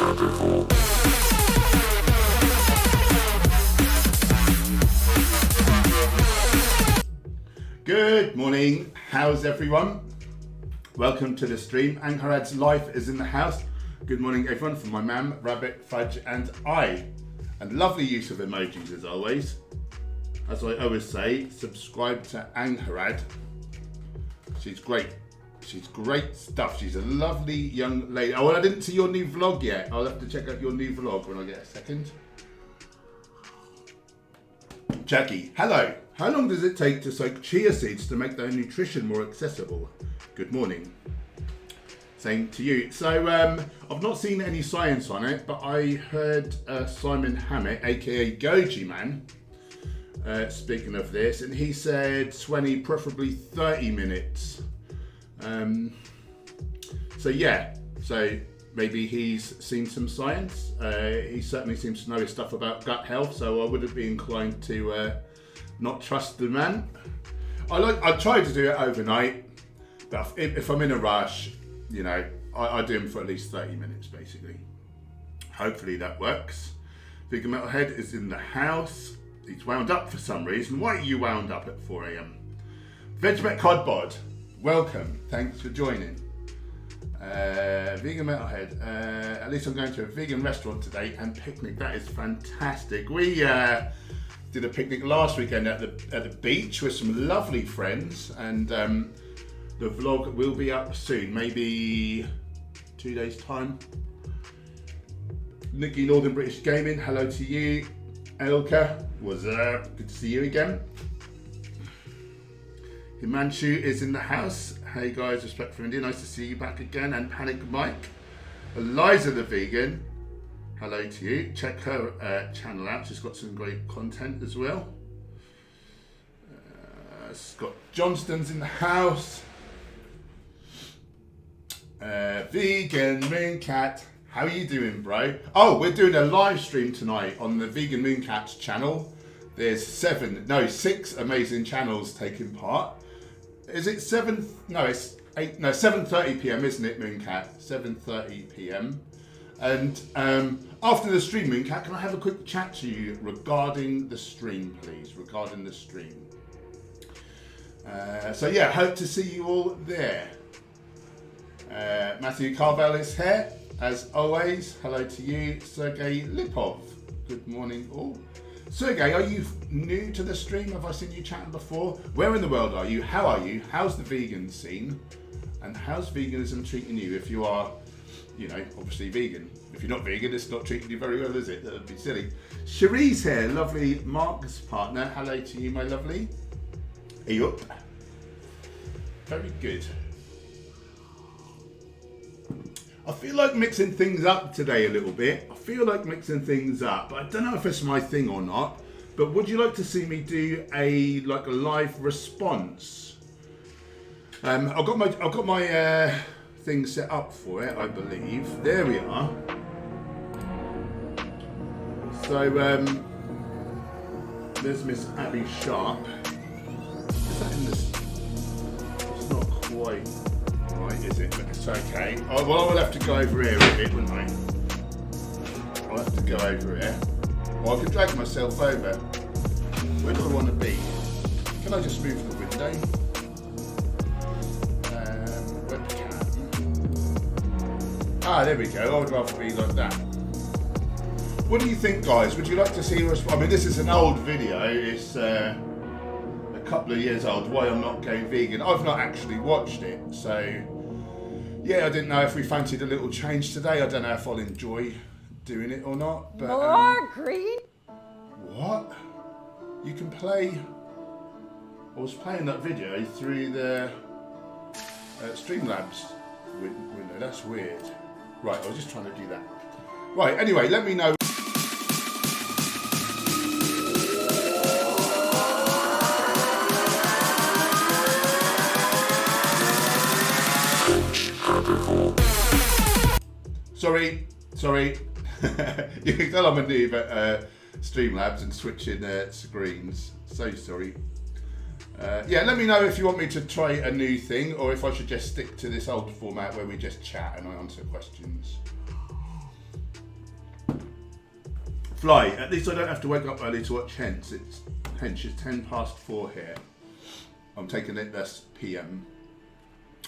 Herbivore. Good morning, how's everyone? Welcome to the stream. Anchorad's life is in the house. Good morning everyone from my mam, Rabbit, Fudge and I. And lovely use of emojis as always. As I always say, subscribe to Anchorad. She's great. She's great stuff. She's a lovely young lady. Oh, well, I didn't see your new vlog yet. I'll have to check out your new vlog when I get a second. Jackie, hello. How long does it take to soak chia seeds to make their nutrition more accessible? Good morning. Same to you. So, I've not seen any science on it, but I heard Simon Hammett, aka Goji Man, speaking of this, and he said 20, preferably 30 minutes. So yeah, so maybe he's seen some science. He certainly seems to know his stuff about gut health, so I wouldn't be inclined to not trust the man. I try to do it overnight, but if I'm in a rush, you know, I do them for at least 30 minutes basically. Hopefully that works. Big Metalhead is in the house. He's wound up for some reason. Why are you wound up at 4 a.m? Vegemite Codbod, welcome. Thanks for joining. Vegan Metalhead. At least I'm going to a vegan restaurant today and picnic. That is fantastic. We did a picnic last weekend at the beach with some lovely friends, and the vlog will be up soon, maybe 2 days time. Nikki Northern British Gaming, hello to you. Elka, what's up? Good to see you again. Himanshu is in the house. Hey guys, respect for India, nice to see you back again. And Panic Mike. Eliza the Vegan, hello to you. Check her channel out, she's got some great content as well. Scott Johnston's in the house. Vegan Mooncat, how are you doing, bro? Oh, we're doing a live stream tonight on the Vegan Mooncat's channel. There's 6 amazing channels taking part. Is it 7? No, it's 8. No, 7:30 p.m. isn't it, Mooncat? 7:30 p.m. And after the stream, Mooncat, can I have a quick chat to you regarding the stream, please? Regarding the stream. So yeah, hope to see you all there. Matthew Carvel is here, as always. Hello to you. Sergey Lipov, good morning all. Sergey, are you new to the stream? Have I seen you chatting before? Where in the world are you? How are you? How's the vegan scene? And how's veganism treating you if you are, you know, obviously vegan? If you're not vegan, it's not treating you very well, is it? That would be silly. Cherie's here, lovely Mark's partner. Hello to you, my lovely. Are you up? Very good. I feel like mixing things up today a little bit. But I don't know if it's my thing or not. But would you like to see me do a live response? I've got my thing set up for it, I believe. There we are. So there's Miss Abby Sharp. Is that in this? It's not quite right, is it? But it's okay. Oh, well, I'll have to go over here a bit, wouldn't I? I'll have to go over here. Or I could drag myself over. Where do I want to be? Can I just move the window? Webcam. Ah, there we go. I would rather be like that. What do you think, guys? Would you like to see us? I mean, this is an old video. It's a couple of years old. Why I'm not going vegan. I've not actually watched it, so yeah, I didn't know if we fancied a little change today. I don't know if I'll enjoy doing it or not. But, more green? What? You can play... I was playing that video through the Streamlabs window. That's weird. Right, I was just trying to do that. Right, anyway, let me know. Sorry. You can tell I'm a noob at Streamlabs and switching screens. So sorry. Yeah, let me know if you want me to try a new thing or if I should just stick to this old format where we just chat and I answer questions. Fly, at least I don't have to wake up early to watch Hench. Hench, it's 4:10 here. I'm taking it this PM.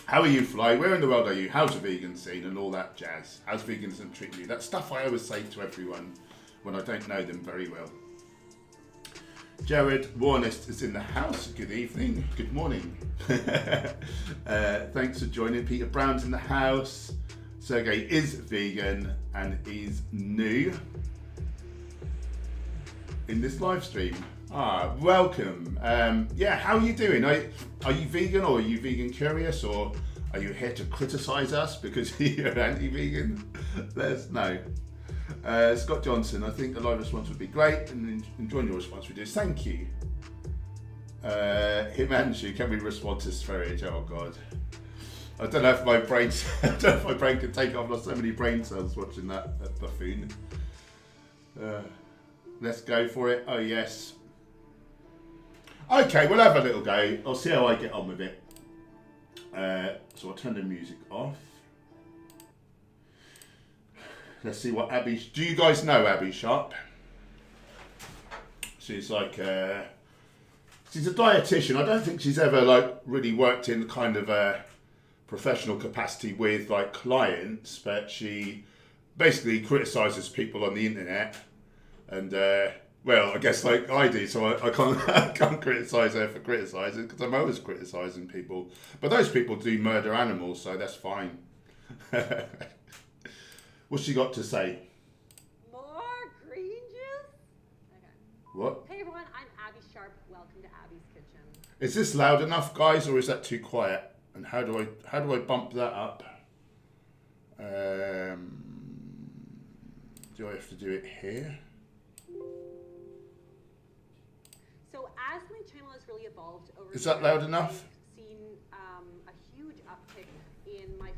How are you, Fly? Where in the world are you? How's the vegan scene and all that jazz? How's veganism treating you? That stuff I always say to everyone when I don't know them very well. Jared Warnest is in the house. Good evening. Good morning. Thanks for joining. Peter Brown's in the house. Sergey is vegan and is new in this live stream. Welcome. Yeah, how are you doing? Are you vegan, or are you vegan curious, or are you here to criticize us because you're anti-vegan? Let us know. Scott Johnson, I think a live response would be great, and enjoying your response we do. Thank you. Himanshu, can we respond to Sferage? Oh God. I don't know if my brain can take it. I've lost so many brain cells watching that buffoon. Let's go for it. Oh yes. Okay, we'll have a little go. I'll see how I get on with it. So I'll turn the music off. Let's see what Abby... Do you guys know Abby Sharp? She's like... she's a dietitian. I don't think she's ever like really worked in kind of a professional capacity with like clients, but she basically criticises people on the internet. And... well, I guess like I do, so I can't criticise her for criticising, because I'm always criticising people. But those people do murder animals, so that's fine. What's she got to say? More green juice? Okay. What? Hey everyone, I'm Abby Sharp. Welcome to Abby's Kitchen. Is this loud enough, guys, or is that too quiet? And how do I bump that up? Do I have to do it here? So as my channel has really evolved over Is the that years, loud enough? I've seen a huge uptick in my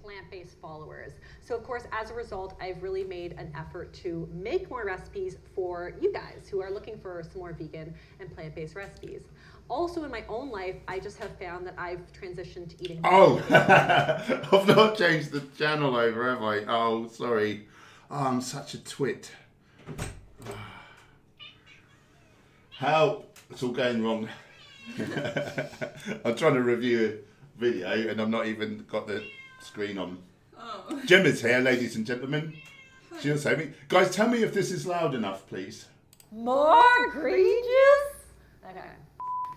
plant-based followers. So of course, as a result, I've really made an effort to make more recipes for you guys who are looking for some more vegan and plant-based recipes. Also in my own life, I just have found that I've transitioned to eating. Oh, I've not changed the channel over, have I? Oh, sorry. Oh, I'm such a twit. Help! It's all going wrong. I'm trying to review a video and I've not even got the screen on. Oh. Gemma's here, ladies and gentlemen. She'll save me. Guys, tell me if this is loud enough, please. More green juice? Okay.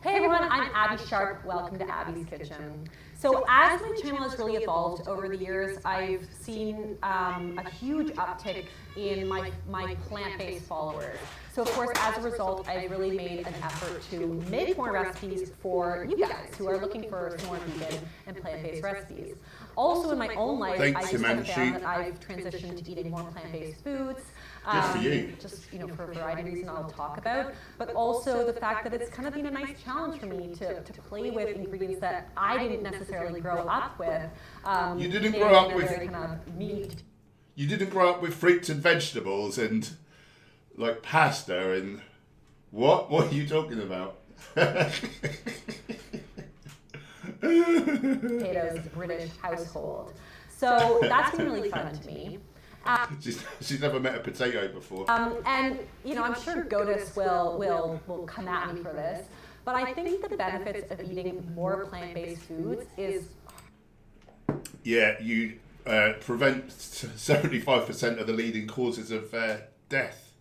Hey everyone, I'm Abby Sharp. Welcome to Abby's Kitchen. So as my channel has really evolved over the years, I've seen a huge uptick in my plant-based followers. So of course, as a result, I've really made an effort to make more recipes for you guys who are looking for some more vegan and plant-based recipes. Also in my own life, I just have found that I've transitioned to eating more plant-based foods. Just for you. Just, for a variety of reasons I'll talk about, but also the fact that it's kind of been a nice challenge for me to play with ingredients that I didn't necessarily grow up with. You didn't grow up with kind of meat. You didn't grow up with fruits and vegetables and like pasta and what? What are you talking about? Potatoes, British household. So that's been really fun to me. She's never met a potato before. And I'm sure GOTUS will come at me for this, but I think the benefits of eating more plant-based foods is... Yeah, you prevent 75% of the leading causes of death,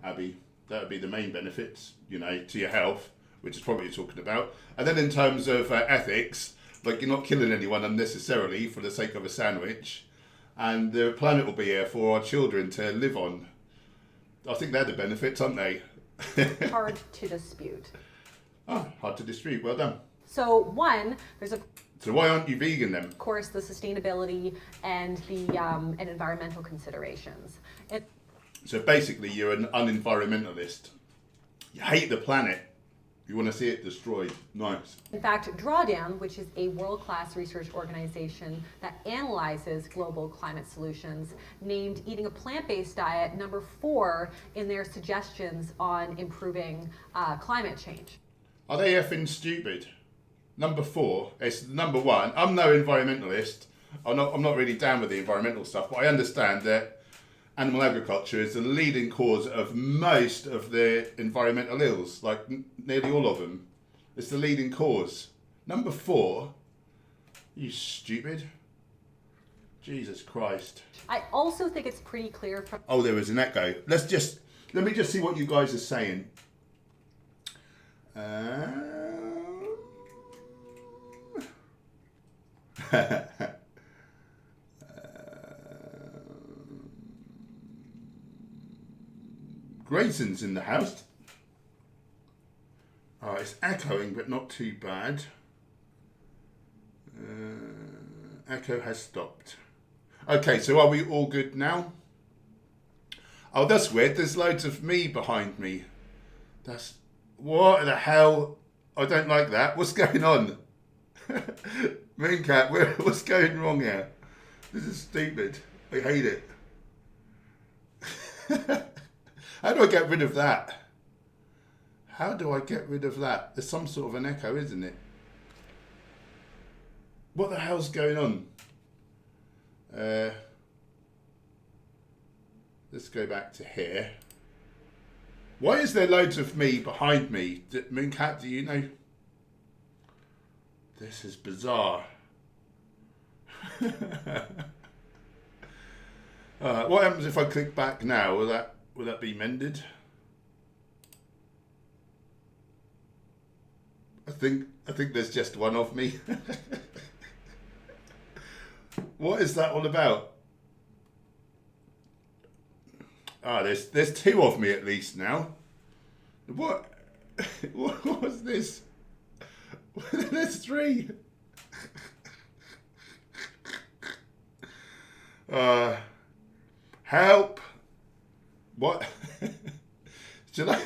Abby. That would be the main benefits, to your health, which is probably what you're talking about. And then in terms of ethics, like you're not killing anyone unnecessarily for the sake of a sandwich. And the planet will be here for our children to live on. I think they're the benefits, aren't they? hard to dispute. Oh, hard to dispute. Well done. So So why aren't you vegan then? Of course, the sustainability and the and environmental considerations. So basically, you're an unenvironmentalist. You hate the planet. You want to see it destroyed. Nice. In fact, Drawdown, which is a world-class research organization that analyzes global climate solutions, named eating a plant-based diet number 4 in their suggestions on improving climate change. Are they effing stupid? Number 4, it's number 1. I'm no environmentalist. I'm not really down with the environmental stuff, but I understand that animal agriculture is the leading cause of most of the environmental ills, like nearly all of them. It's the leading cause. Number 4, you stupid. Jesus Christ. I also think it's pretty clear from... Oh, there was an echo. Let me just see what you guys are saying. Grayson's in the house. Oh, it's echoing, but not too bad. Echo has stopped. Okay, so are we all good now? Oh, that's weird. There's loads of me behind me. What the hell? I don't like that. What's going on? Mooncat, what's going wrong here? This is stupid. I hate it. How do I get rid of that? How do I get rid of that? There's some sort of an echo, isn't it? What the hell's going on? Let's go back to here. Why is there loads of me behind me? Mooncat, do you know? This is bizarre. What happens if I click back now? Will that be mended? I think there's just one of me. What is that all about? There's 2 of me at least now. What was this? There's 3. Help! What? Should I?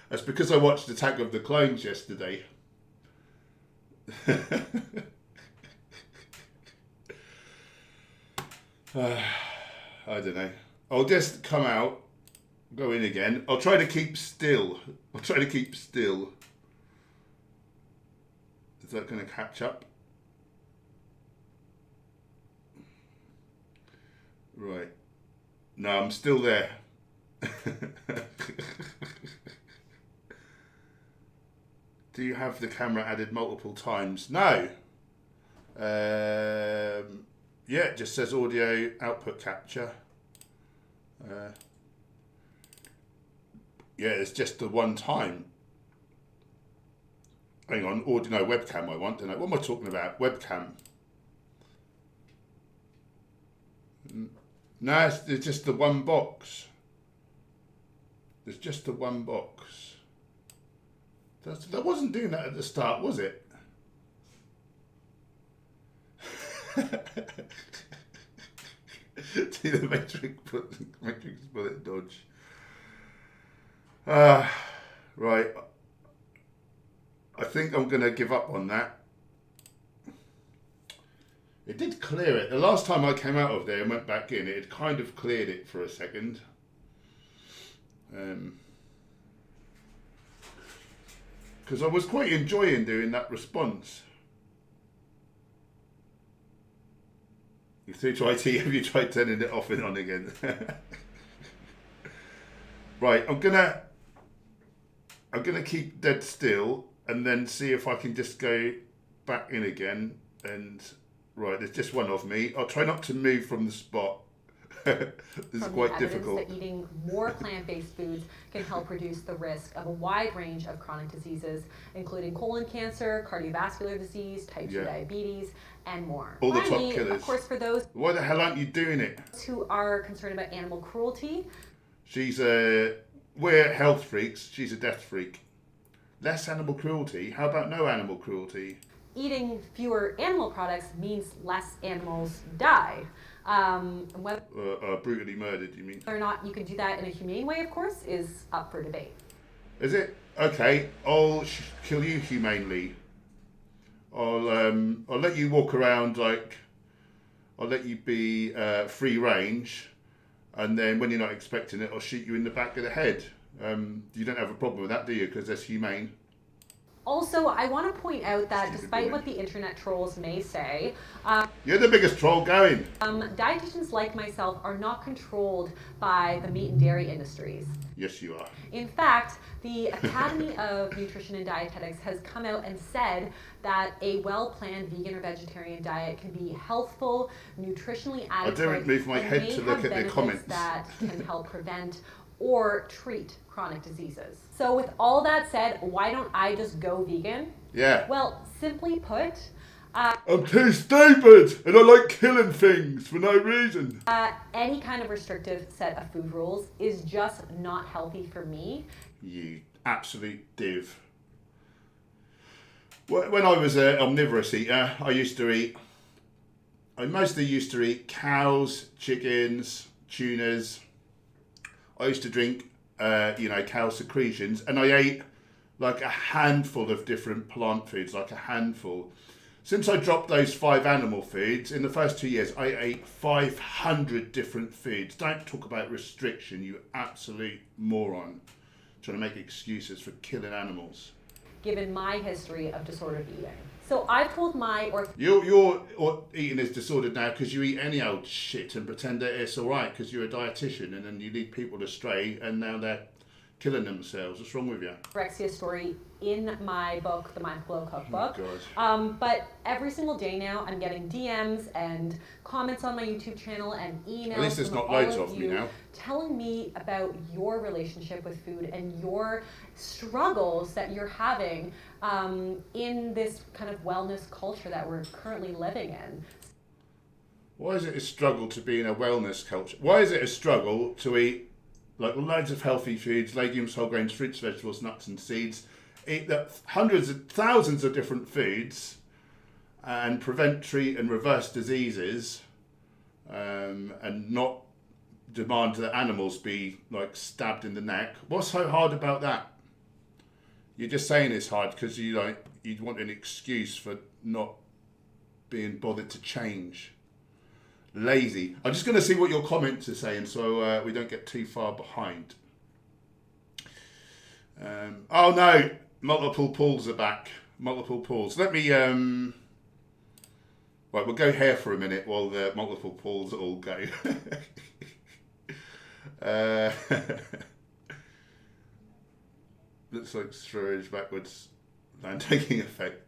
That's because I watched Attack of the Clones yesterday. I don't know. I'll just come out, go in again. I'll try to keep still. Is that going to catch up? Right. No, I'm still there. Do you have the camera added multiple times? No. Yeah, it just says audio output capture. Yeah, it's just the one time. Hang on, audio, no, webcam I want, don't I? What am I talking about? Webcam. No, it's just the one box. There's just the one box. That wasn't doing that at the start, was it? See the matrix bullet dodge. Right. I think I'm going to give up on that. It did clear it. The last time I came out of there and went back in, it had kind of cleared it for a second. Because I was quite enjoying doing that response. Have you tried turning it off and on again? Right, I'm gonna keep dead still and then see if I can just go back in again. And right, there's just one of me. I'll try not to move from the spot. This is quite difficult. That eating more plant-based foods can help reduce the risk of a wide range of chronic diseases, including colon cancer, cardiovascular disease, type 2 diabetes, and more. All the top killers. Of course, for those why the hell aren't you doing it? Who are concerned about animal cruelty. We're health freaks. She's a death freak. Less animal cruelty. How about no animal cruelty? Eating fewer animal products means less animals die. Brutally murdered, you mean? Whether or not you can do that in a humane way, of course, is up for debate. Is it? Okay, I'll kill you humanely. I'll let you walk around I'll let you be free range, and then when you're not expecting it, I'll shoot you in the back of the head. You don't have a problem with that, do you? Because that's humane. Also, I want to point out that despite what the internet trolls may say, you're the biggest troll going. Dietitians like myself are not controlled by the meat and dairy industries. Yes, you are. In fact, the Academy of Nutrition and Dietetics has come out and said that a well-planned vegan or vegetarian diet can be healthful, nutritionally adequate, I don't move my head to look at the comments that can help prevent or treat chronic diseases. So with all that said, why don't I just go vegan? Yeah. Well, simply put, I'm too stupid and I like killing things for no reason. any kind of restrictive set of food rules is just not healthy for me. You absolute div. When I was an omnivorous eater, I mostly used to eat cows, chickens, tunas. I used to drink, cow secretions, and I ate like a handful of different plant foods, like a handful. Since I dropped those 5 animal foods, in the first 2 years, I ate 500 different foods. Don't talk about restriction, you absolute moron. Trying to make excuses for killing animals. Given my history of disordered eating. So I've told my Your eating is disordered now because you eat any old shit and pretend that it's all right because you're a dietitian, and then you lead people astray and now they're killing themselves. What's wrong with you? Anorexia story in my book, The Mindful Glow Cookbook. Oh, God. But every single day now, I'm getting DMs and comments on my YouTube channel and emails. At least there's from not all loads of me you now. telling me about your relationship with food and your struggles that you're having in this kind of wellness culture that we're currently living in. Why is it a struggle to be in a wellness culture? Why is it a struggle to eat like loads of healthy foods, legumes, whole grains, fruits, vegetables, nuts and seeds, eat hundreds of thousands of different foods and prevent, treat and reverse diseases, and not demand that animals be like stabbed in the neck? What's so hard about that? You're just saying it's hard because you want an excuse for not being bothered to change. Lazy. I'm just going to see what your comments are saying so we don't get too far behind. Oh no, multiple pulls are back. Multiple pulls. Let me, right, we'll go here for a minute while the multiple pulls all go. Looks like storage backwards and taking effect.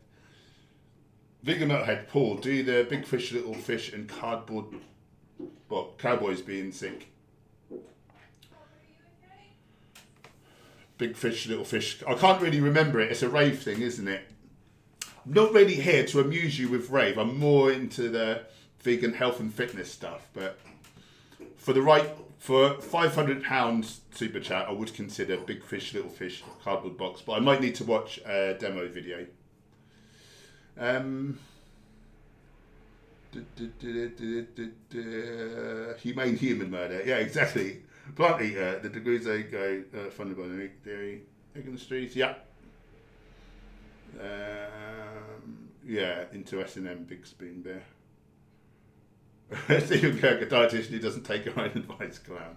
Vegan Nuthead Paul, do the big fish, little fish and cardboard cowboys being sick. Big fish, little fish. I can't really remember it. It's a rave thing, isn't it? I'm not really here to amuse you with rave. I'm more into the vegan health and fitness stuff. But for £500 super chat, I would consider big fish, little fish, cardboard box. But I might need to watch a demo video. Humane human murder. Yeah, exactly. Plant eater. The degrees they go funded by the meat dairy industries. Yeah. Yeah, into S&M, big spoon bear. Stephen Kirk, a dietitian who doesn't take her own advice, clown.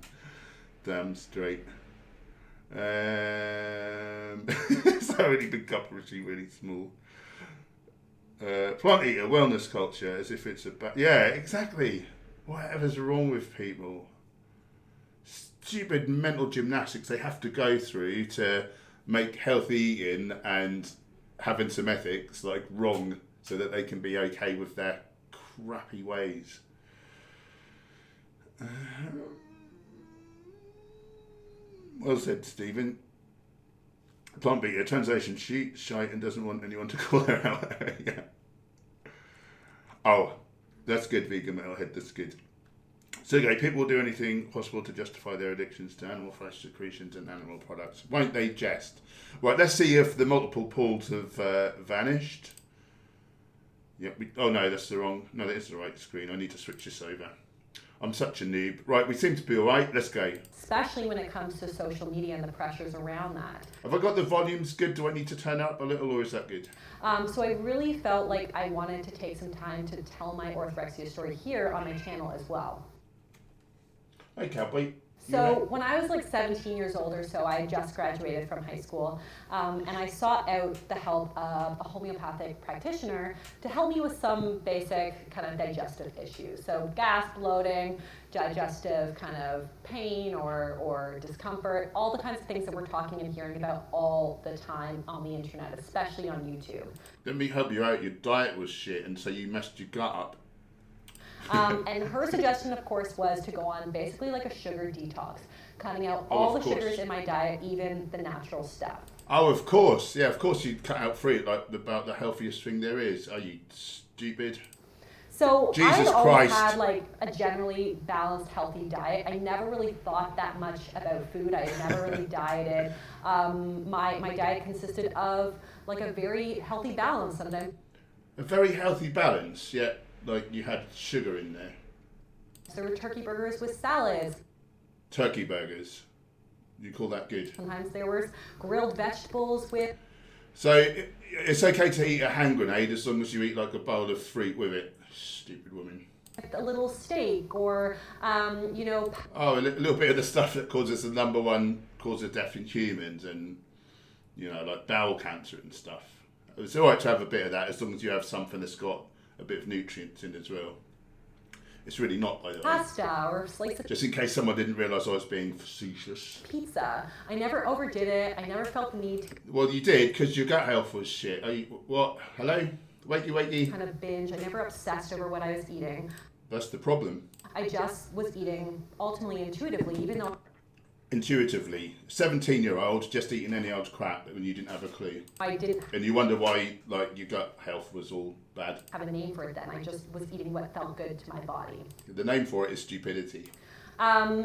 Damn straight. So really big cup, really small. Plant eater, wellness culture, as if it's yeah, exactly. Whatever's wrong with people. Stupid mental gymnastics they have to go through to make healthy eating and having some ethics like wrong so that they can be okay with their crappy ways. Well said, Stephen. Plant eater, translation, she shite and doesn't want anyone to call her out. Yeah. Oh, that's good, vegan metalhead, that's good. So, okay, people will do anything possible to justify their addictions to animal flesh secretions and animal products. Won't they jest? Right, let's see if the multiple pools have vanished. Yep. Oh no, that's the wrong. No, that is the right screen. I need to switch this over. I'm such a noob. Right, we seem to be all right. Let's go. Especially when it comes to social media and the pressures around that. Have I got the volumes good? Do I need to turn up a little, or is that good? So I really felt like I wanted to take some time to tell my orthorexia story here on my channel as well. Hey, cowboy. So when I was like 17 years old or so, I had just graduated from high school, and I sought out the help of a homeopathic practitioner to help me with some basic kind of digestive issues. So gas, bloating, digestive kind of pain or discomfort, all the kinds of things that we're talking and hearing about all the time on the internet, especially on YouTube. Let me help you out. Your diet was shit, and so you messed your gut up. And her suggestion, of course, was to go on basically like a sugar detox, cutting out all the sugars in my diet, even the natural stuff. Oh, of course. Yeah, of course you'd cut out fruit, like about the healthiest thing there is. Are you stupid? So Jesus I've always Christ. had like a generally balanced, healthy diet. I never really thought that much about food. I never really dieted. My diet consisted of like a very healthy balance. Sometimes A very healthy balance, yet like you had sugar in there. there were turkey burgers with salads. Turkey burgers. You call that good? Sometimes there were grilled vegetables with. So it's okay to eat a hand grenade as long as you eat like a bowl of fruit with it. Stupid woman. A little steak or, you know. Oh, a little bit of the stuff that causes the number one cause of death in humans, and you know, like bowel cancer and stuff. It's all right to have a bit of that as long as you have something that's got a bit of nutrients in as well. It's really not, by the way. Pasta or slice of Just in case someone didn't realise I was being facetious. pizza. I never overdid it. I never felt the need to Well, you did, because your gut health was shit. Are you, what? Hello? Wakey. kind of binge. I never obsessed over what I was eating. That's the problem. I just was eating ultimately intuitively, even though Intuitively, 17-year-old just eating any old crap when you didn't have a clue. I didn't And you wonder why, like, your gut health was all bad. have a name for it then. I just was eating what felt good to my body. The name for it is stupidity.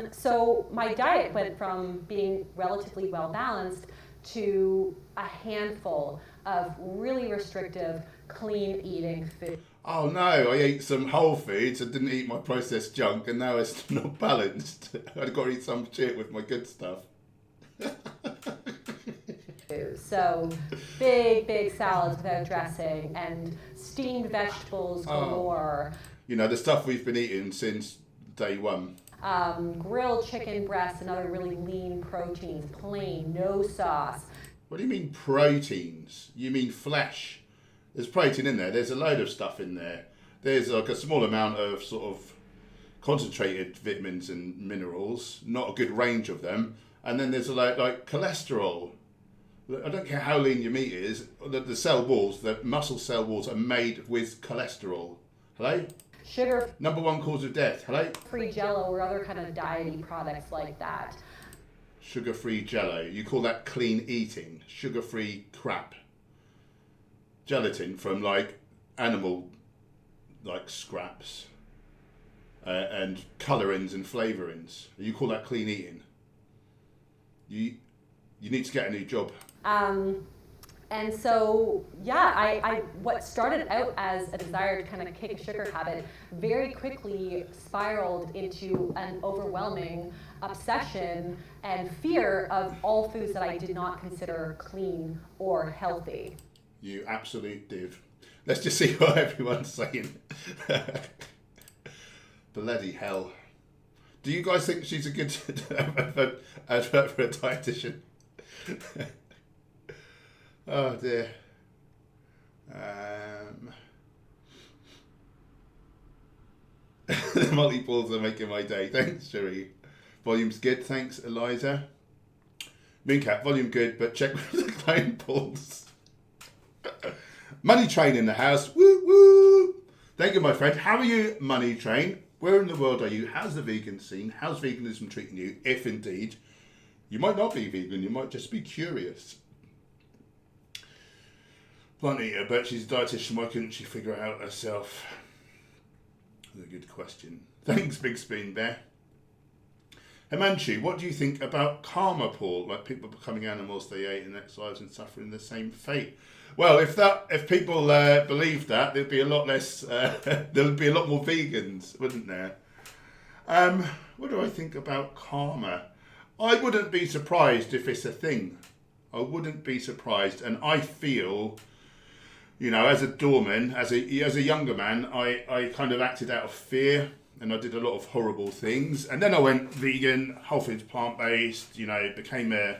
So my diet went from being relatively well balanced to a handful of really restrictive, clean eating food. Oh no, I ate some whole foods and didn't eat my processed junk, and now it's not balanced. I've got to eat some shit with my good stuff. So big salads without dressing and steamed vegetables galore. You know, the stuff we've been eating since day one. Grilled chicken breasts and other really lean proteins, plain, no sauce. What do you mean proteins? You mean flesh? There's protein in there. There's a load of stuff in there. There's like a small amount of sort of concentrated vitamins and minerals, not a good range of them. And then there's a lot like cholesterol. I don't care how lean your meat is, the cell walls, the muscle cell walls are made with cholesterol. Hello? Sugar Number one cause of death. Hello? free jello or other kind of diety products like that. Sugar-free jello. You call that clean eating. Sugar-free crap. Gelatin from like animal like scraps and colourings and flavourings. You call that clean eating? You need to get a new job. And so, yeah, I what started out as a desire to kind of kick a sugar habit very quickly spiraled into an overwhelming obsession and fear of all foods that I did not consider clean or healthy. You absolute div. Let's just see what everyone's saying. Bloody hell. Do you guys think she's a good advert for a dietitian? Oh dear. The multi-balls are making my day. Thanks, Sheree. Volume's good. Thanks, Eliza. Mooncat, volume good, but check with the clone balls. Money Train in the house. Woo woo. Thank you, my friend. How are you, Money Train? Where in the world are you? How's the vegan scene? How's veganism treating you? If indeed, you might not be vegan, you might just be curious. Plant eater, but she's a dietitian. Why couldn't she figure it out herself? That's a good question. Thanks, Big Spoon Bear. Himanshu, what do you think about karma, Paul? Like people becoming animals they ate in next lives and suffering the same fate? Well, if people believed that, there'd be a lot less. There'd be a lot more vegans, wouldn't there? What do I think about karma? I wouldn't be surprised if it's a thing. I wouldn't be surprised, and I feel, you know, as a doorman, as a younger man, I kind of acted out of fear and I did a lot of horrible things. And then I went vegan, whole foods, plant-based, you know, became a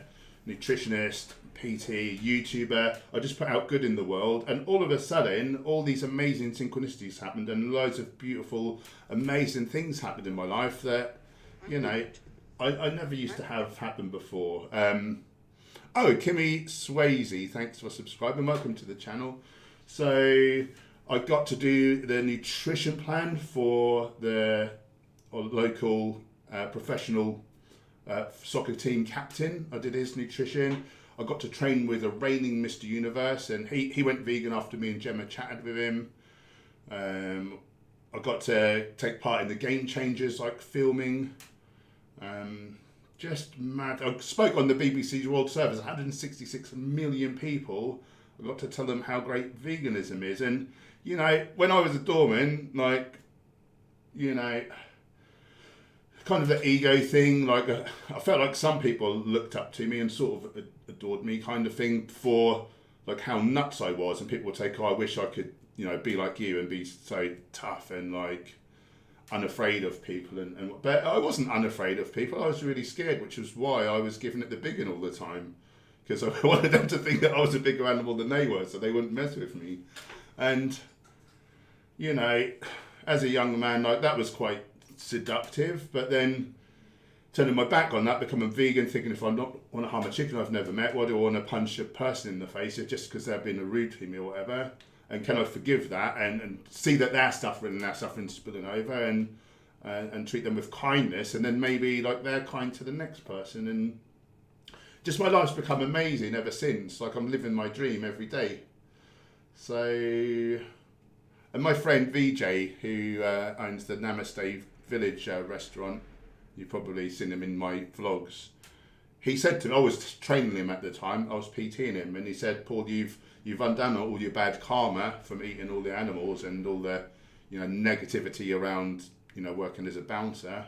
nutritionist, PT, YouTuber. I just put out good in the world, and all of a sudden, all these amazing synchronicities happened, and loads of beautiful, amazing things happened in my life that, you know, I never used to have happen before. Kimmy Swayze, thanks for subscribing. Welcome to the channel. So I got to do the nutrition plan for the local professional soccer team captain. I did his nutrition. I got to train with a reigning Mr. Universe, and he went vegan after me and Gemma chatted with him. I got to take part in the Game Changers, like filming. Just mad. I spoke on the BBC's World Service, 166 million people. I got to tell them how great veganism is. And, you know, when I was a doorman, like, you know, kind of the ego thing, like I felt like some people looked up to me and sort of adored me, kind of thing, for like how nuts I was. And people would say, oh, I wish I could, you know, be like you and be so tough and like unafraid of people. But I wasn't unafraid of people. I was really scared, which was why I was giving it the big one all the time, because I wanted them to think that I was a bigger animal than they were, so they wouldn't mess with me. And, you know, as a young man, like, that was quite seductive. But then turning my back on that, becoming vegan, thinking if I not want to harm a chicken I've never met, why do I want to punch a person in the face just because they're being rude to me or whatever? And can I forgive that and see that they're suffering and their suffering's spilling over, and treat them with kindness, and then maybe like they're kind to the next person. And just my life's become amazing ever since. Like, I'm living my dream every day. So, and my friend VJ, who owns the Namaste Village restaurant, you've probably seen him in my vlogs. He said to me, I was training him at the time, I was PTing him, and he said, Paul, you've undone all your bad karma from eating all the animals and all the, you know, negativity around, you know, working as a bouncer.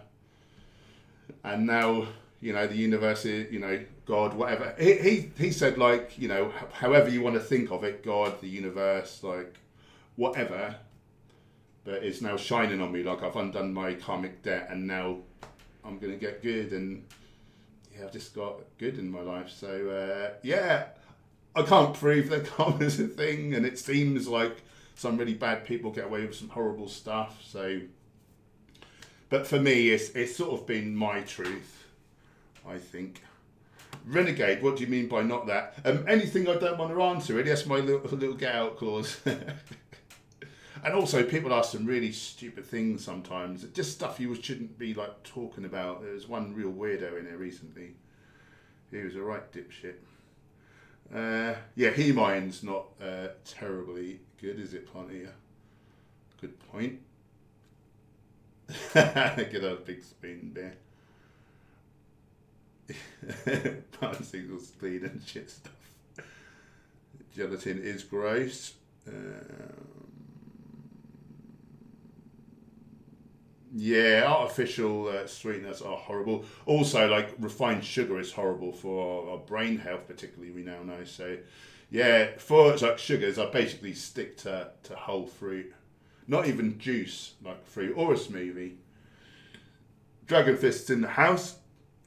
And now, you know, the universe, you know, God, whatever. He said, like, you know, however you want to think of it, God, the universe, like, whatever. But it's now shining on me, like I've undone my karmic debt, and now I'm going to get good. And yeah, I've just got good in my life. So, yeah. I can't prove that karma's a thing, and it seems like some really bad people get away with some horrible stuff. So, but for me, it's sort of been my truth, I think. Renegade, what do you mean by not that? Anything I don't want to answer, really. That's my little get out clause. And also, people ask some really stupid things sometimes. Just stuff you shouldn't be like talking about. There was one real weirdo in there recently. He was a right dipshit. Yeah, He-Mine's not terribly good, is it, Plantier? Good point. Get a big spoon there. Plant single speed and shit stuff. Gelatin is gross. Yeah, artificial sweeteners are horrible. Also, like, refined sugar is horrible for our brain health, particularly, we now know. So, yeah, for like sugars, I basically stick to whole fruit. Not even juice, like fruit, or a smoothie. Dragon Fists in the house.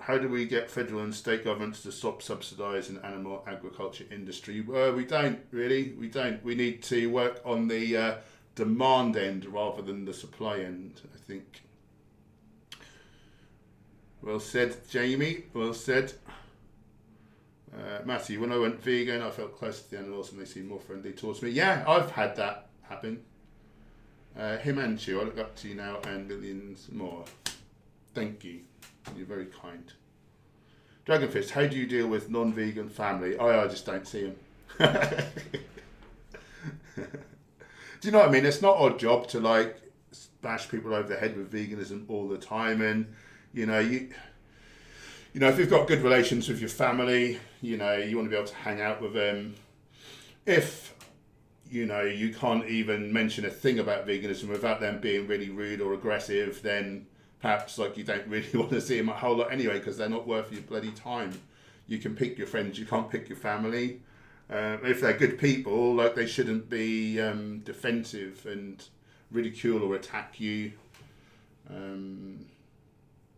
How do we get federal and state governments to stop subsidising animal agriculture industry? We don't, really. We don't. We need to work on the demand end rather than the supply end, I think. Well said, Jamie. Well said. Matthew, when I went vegan, I felt closer to the animals and they seemed more friendly towards me. Yeah, I've had that happen. Himanshu, I look up to you now and millions more. Thank you. You're very kind. Dragonfist, how do you deal with non-vegan family? I just don't see them. Do you know what I mean? It's not our job to like bash people over the head with veganism all the time. And you know, if you've got good relations with your family, you know, you want to be able to hang out with them. If you know you can't even mention a thing about veganism without them being really rude or aggressive, then perhaps like you don't really want to see them a whole lot anyway, because they're not worth your bloody time. You can pick your friends, you can't pick your family. If they're good people, like, they shouldn't be defensive and ridicule or attack you.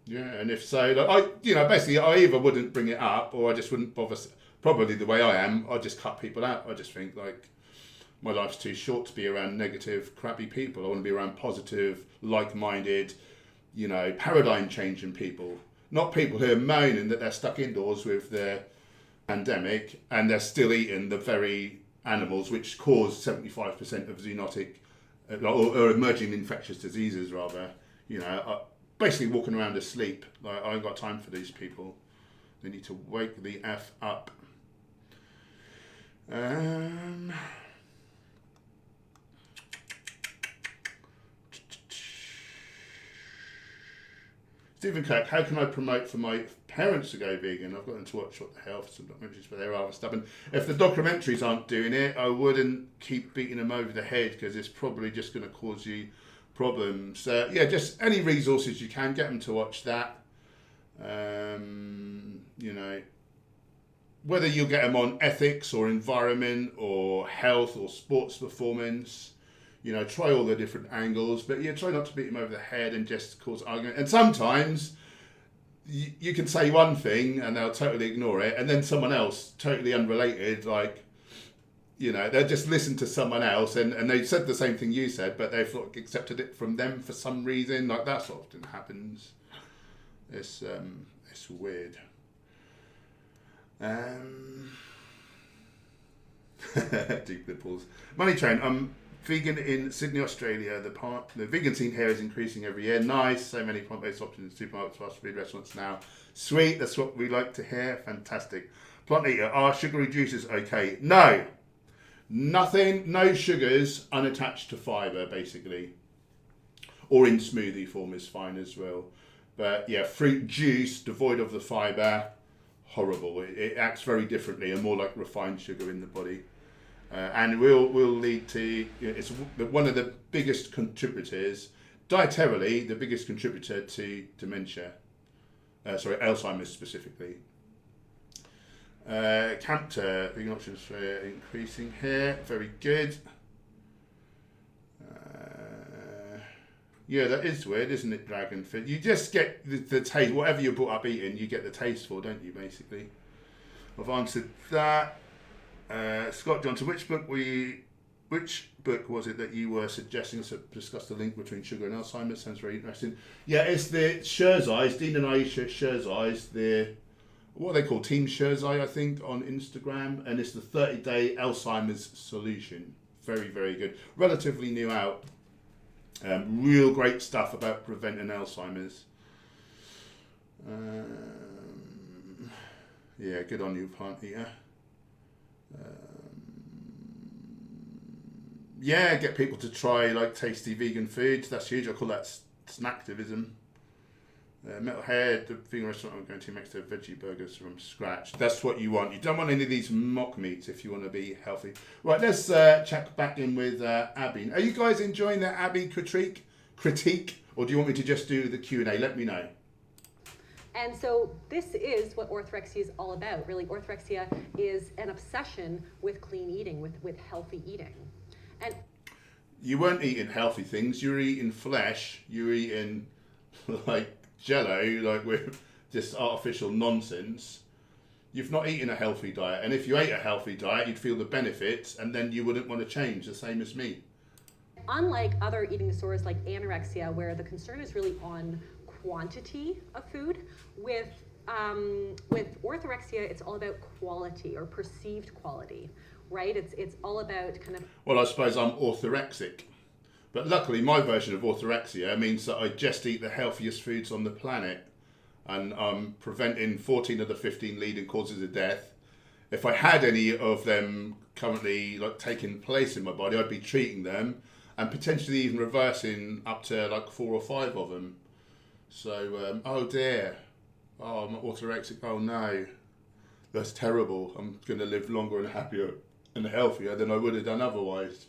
Yeah, and if so, like, basically I either wouldn't bring it up or I just wouldn't bother. Probably the way I am, I just cut people out. I just think like my life's too short to be around negative, crappy people. I want to be around positive, like-minded, paradigm-changing people. Not people who are moaning that they're stuck indoors with the pandemic and they're still eating the very animals which cause 75% of zoonotic or emerging infectious diseases, rather. Basically walking around asleep. Like, I ain't got time for these people. They need to wake the F up. Stephen Kirk, how can I promote for my parents to go vegan? I've got them to watch What the Health, some documentaries, but they're rather stubborn. If the documentaries aren't doing it, I wouldn't keep beating them over the head because it's probably just going to cause you problems. Just any resources you can, get them to watch that. Whether you'll get them on ethics or environment or health or sports performance, try all the different angles, but try not to beat them over the head and just cause argument. And sometimes you can say one thing and they'll totally ignore it, and then someone else, totally unrelated, they'll just listen to someone else and they said the same thing you said, but they've accepted it from them for some reason. Like, that often happens. It's weird. Deep nipples. Money Train. I'm vegan in Sydney, Australia. The vegan scene here is increasing every year. Nice. So many plant-based options in supermarkets, fast food restaurants now. Sweet. That's what we like to hear. Fantastic. Plant eater. Are sugary juices okay? No. Nothing. No sugars unattached to fibre, basically. Or in smoothie form is fine as well. But yeah, fruit juice devoid of the fibre, horrible. It acts very differently and more like refined sugar in the body, and will lead to. It's one of the biggest contributors, dietarily, the biggest contributor to dementia. Alzheimer's specifically. Campter, vegan options for increasing here. Very good. Yeah, that is weird, isn't it, dragon food? You just get the taste, whatever you're brought up eating, you get the taste for, don't you, basically? I've answered that. Scott Johnson, which book was it that you were suggesting to discuss the link between sugar and Alzheimer's? Sounds very interesting. Yeah, it's the Sherzai's, Dean and Aisha Sherzai's, what are they called? Team Sherzai, I think, on Instagram. And it's the 30-day Alzheimer's solution. Very, very good. Relatively new out. Real great stuff about preventing Alzheimer's. Yeah, good on you, plant eater. Yeah, get people to try tasty vegan foods. That's huge. I call that snacktivism. Metalhead, the vegan restaurant I'm going to makes their veggie burgers from scratch. That's what you want. You don't want any of these mock meats if you want to be healthy. Right, let's check back in with Abby. Are you guys enjoying the Abby critique? Or do you want me to just do the Q&A? Let me know. And so this is what orthorexia is all about. Really, orthorexia is an obsession with clean eating, with healthy eating. And you weren't eating healthy things. You were eating flesh. You were eating Jello, with just artificial nonsense. You've not eaten a healthy diet, and if you ate a healthy diet, you'd feel the benefits, and then you wouldn't want to change, the same as me. Unlike other eating disorders like anorexia, where the concern is really on quantity of food, with orthorexia, it's all about quality or perceived quality, right? It's all about kind of. Well, I suppose I'm orthorexic. But luckily, my version of orthorexia means that I just eat the healthiest foods on the planet, and I'm preventing 14 of the 15 leading causes of death. If I had any of them currently taking place in my body, I'd be treating them and potentially even reversing up to 4 or 5 of them. So, oh dear, I'm orthorexic. Oh no, that's terrible. I'm going to live longer and happier and healthier than I would have done otherwise.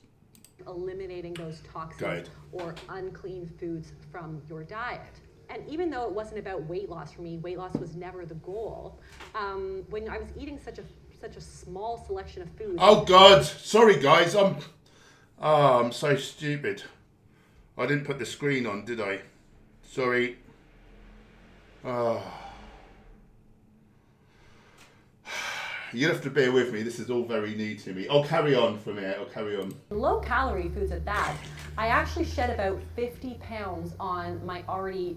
Eliminating those toxins or unclean foods from your diet. And even though it wasn't about weight loss for me, weight loss was never the goal. When I was eating such a small selection of foods. Oh God! Sorry guys, I'm so stupid. I didn't put the screen on, did I? Sorry. Oh. You'll have to bear with me. This is all very new to me. I'll carry on from here. I'll carry on. Low-calorie foods at that. I actually shed about 50 pounds on my already,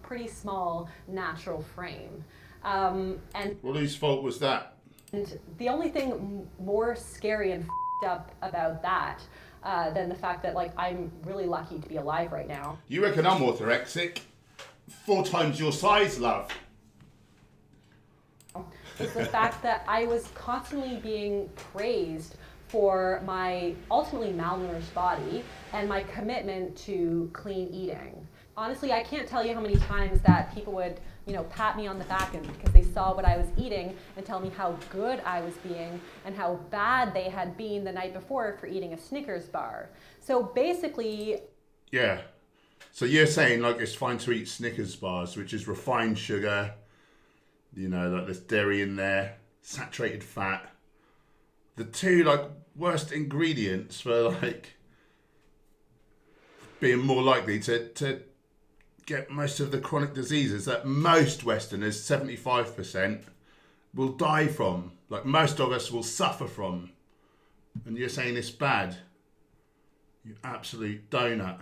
pretty small natural frame. And Well, whose fault was that? And the only thing more scary and up about that than the fact that I'm really lucky to be alive right now. You reckon I'm orthorexic? 4 times your size, love. It's the fact that I was constantly being praised for my ultimately malnourished body and my commitment to clean eating. Honestly, I can't tell you how many times that people would, pat me on the back and because they saw what I was eating and tell me how good I was being and how bad they had been the night before for eating a Snickers bar. So basically... Yeah. So you're saying it's fine to eat Snickers bars, which is refined sugar, there's dairy in there, saturated fat. The 2 worst ingredients for being more likely to get most of the chronic diseases that most Westerners, 75%, will die from. Most of us will suffer from. And you're saying it's bad? You absolute donut.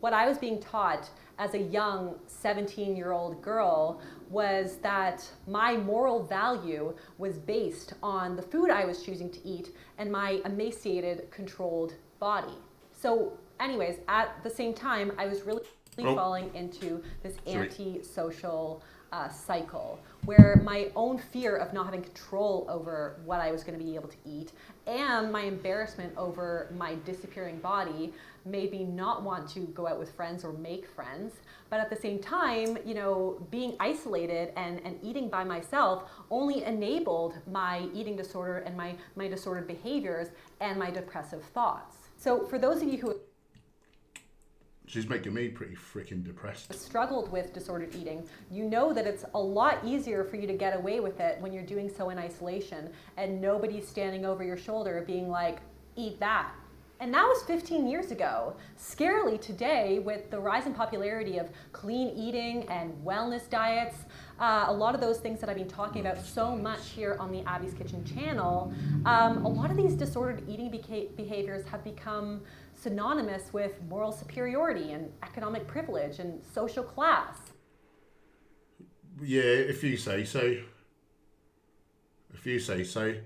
What I was being taught as a young 17-year-old girl was that my moral value was based on the food I was choosing to eat and my emaciated, controlled body. So anyways, at the same time, I was really falling into this anti-social cycle where my own fear of not having control over what I was going to be able to eat and my embarrassment over my disappearing body made me not want to go out with friends or make friends. But at the same time, being isolated and eating by myself only enabled my eating disorder and my disordered behaviors and my depressive thoughts. So for those of you who She's making me pretty freaking depressed. struggled with disordered eating, you know that it's a lot easier for you to get away with it when you're doing so in isolation and nobody's standing over your shoulder being like, eat that. And that was 15 years ago. Scarily today, with the rise in popularity of clean eating and wellness diets, a lot of those things that I've been talking about so much here on the Abby's Kitchen channel, a lot of these disordered eating behaviors have become synonymous with moral superiority and economic privilege and social class. Yeah, if you say so. If you say so.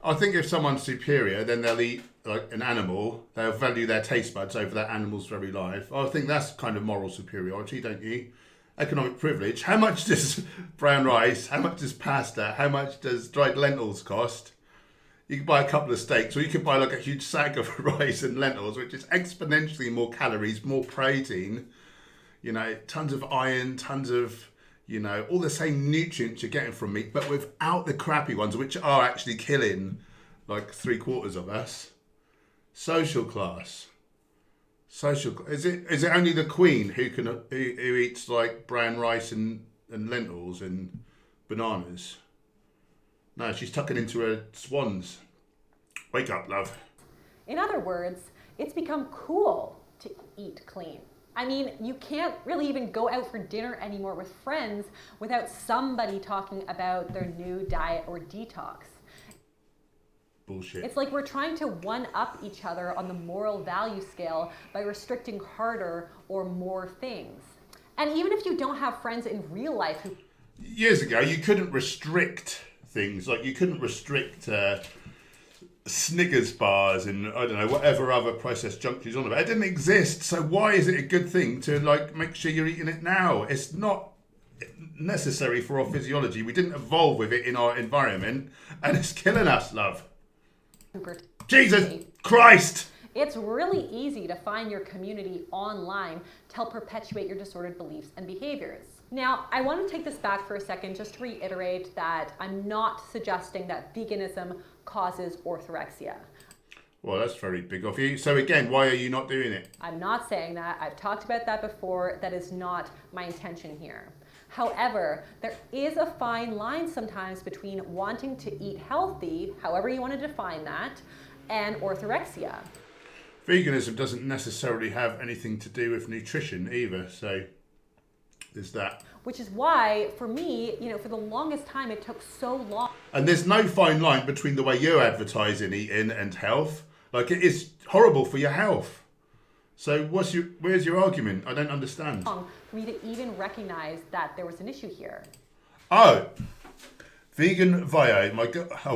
I think if someone's superior, then they'll eat an animal. They'll value their taste buds over that animal's very life. I think that's kind of moral superiority, don't you? Economic privilege. How much does brown rice, how much does pasta, how much does dried lentils cost? You can buy a couple of steaks, or you can buy a huge sack of rice and lentils, which is exponentially more calories, more protein, tons of iron, tons of, all the same nutrients you're getting from meat, but without the crappy ones, which are actually killing 3/4 of us. Social class. Is it only the Queen who eats brown rice and lentils and bananas? No, she's tucking into her swans. Wake up, love. In other words, it's become cool to eat clean. I mean, you can't really even go out for dinner anymore with friends without somebody talking about their new diet or detox. Bullshit. It's like we're trying to one-up each other on the moral value scale by restricting harder or more things. And even if you don't have friends in real life who... Years ago, you couldn't restrict things. You couldn't restrict Snickers bars and, I don't know, whatever other processed junk she's on about. It didn't exist, so why is it a good thing to, make sure you're eating it now? It's not necessary for our physiology. We didn't evolve with it in our environment, and it's killing us, love. Jesus Christ! It's really easy to find your community online to help perpetuate your disordered beliefs and behaviors. Now, I want to take this back for a second just to reiterate that I'm not suggesting that veganism causes orthorexia. Well, that's very big of you. So again, why are you not doing it? I'm not saying that. I've talked about that before. That is not my intention here. However, there is a fine line sometimes between wanting to eat healthy, however you want to define that, and orthorexia. Veganism doesn't necessarily have anything to do with nutrition either, so There's that. Which is why, for me, for the longest time, it took so long. And there's no fine line between the way you're advertising eating and health. Like, it is horrible for your health. So where's your argument? I don't understand. For me to even recognize that there was an issue here. Oh, Vegan Vio,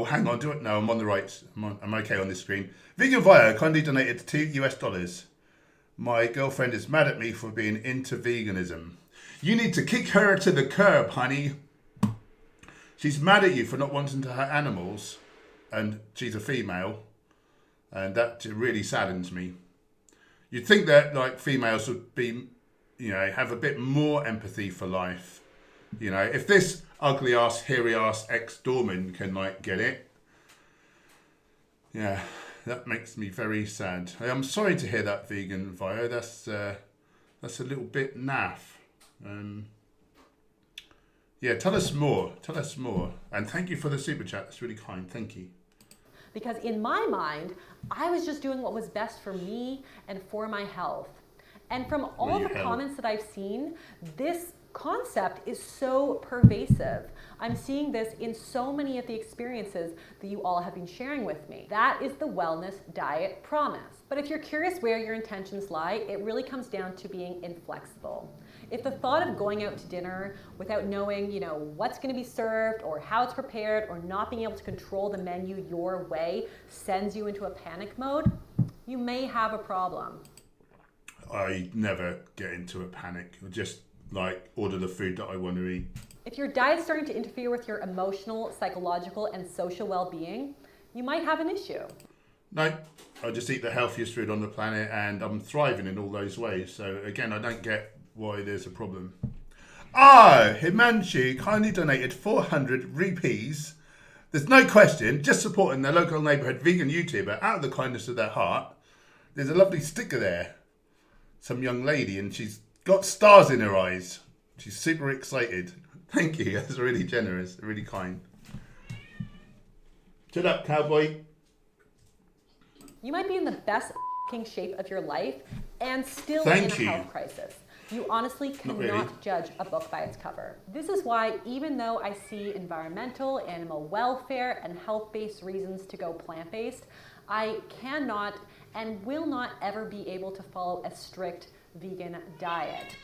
hang on, do it now. I'm on the right. I'm okay on this screen. Vegan Vio kindly donated $2. My girlfriend is mad at me for being into veganism. You need to kick her to the curb, honey. She's mad at you for not wanting to hurt animals, and she's a female, and that really saddens me. You'd think that like females would be, have a bit more empathy for life. If this ugly ass, hairy ass ex-doorman can get it, yeah, that makes me very sad. I'm sorry to hear that, Vegan Vio. That's a little bit naff. Yeah, tell us more. And thank you for the super chat. That's really kind. Thank you. Because in my mind, I was just doing what was best for me and for my health. And from all the comments that I've seen, this concept is so pervasive. I'm seeing this in so many of the experiences that you all have been sharing with me. That is the wellness diet promise. But if you're curious where your intentions lie, it really comes down to being inflexible. If the thought of going out to dinner without knowing, what's going to be served or how it's prepared or not being able to control the menu your way sends you into a panic mode, you may have a problem. I never get into a panic. I just order the food that I want to eat. If your diet's starting to interfere with your emotional, psychological, and social well-being, you might have an issue. No, I just eat the healthiest food on the planet and I'm thriving in all those ways. So again, I don't get why there's a problem. Himanshu kindly donated 400 rupees. There's no question, just supporting their local neighbourhood vegan YouTuber out of the kindness of their heart. There's a lovely sticker there. Some young lady, and she's got stars in her eyes. She's super excited. Thank you, that's really generous, really kind. Shut up, cowboy. You might be in the best shape of your life and still in a health crisis. You honestly cannot judge a book by its cover. This is why, even though I see environmental, animal welfare, and health-based reasons to go plant-based, I cannot and will not ever be able to follow a strict vegan diet.